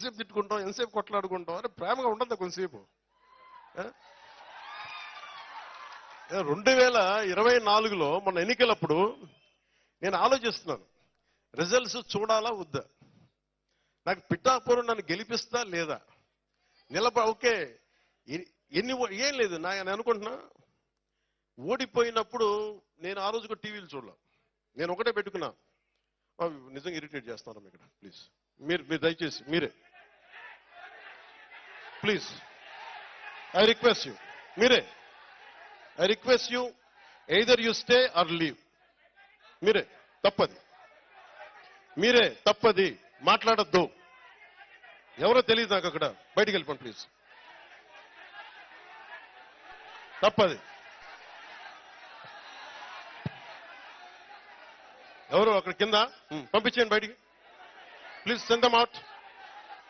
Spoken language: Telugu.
ఎంతసేపు తిట్టుకుంటాం, ఎంతసేపు కొట్లాడుకుంటాం అని ప్రేమగా ఉండదు కొంతసేపు. 2024లో మన ఎన్నికలప్పుడు నేను ఆలోచిస్తున్నాను, రిజల్ట్స్ చూడాలా వద్దా, నాకు పిఠాపురం నన్ను గెలిపిస్తా లేదా, ఓకే ఏం లేదు నేను అనుకుంటున్నా. ఓడిపోయినప్పుడు నేను ఆ రోజుకు టీవీలు చూడలే, నేను ఒకటే పెట్టుకున్నా. నిజంగా ఇరిటేట్ చేస్తున్నాను ఇక్కడ, ప్లీజ్ మీరు దయచేసి మీరే please I request you either you stay are leave. మీరే తప్పది మాట్లాడద్దు. ఎవరో తెలియదు నాకు, అక్కడ బయటికి వెళ్ళిపోండి ప్లీజ్. తప్పది. ఎవరు అక్కడ కింద పంపించేయండి బయటికి, ప్లీజ్ సెండ్ దెమ్ అవుట్.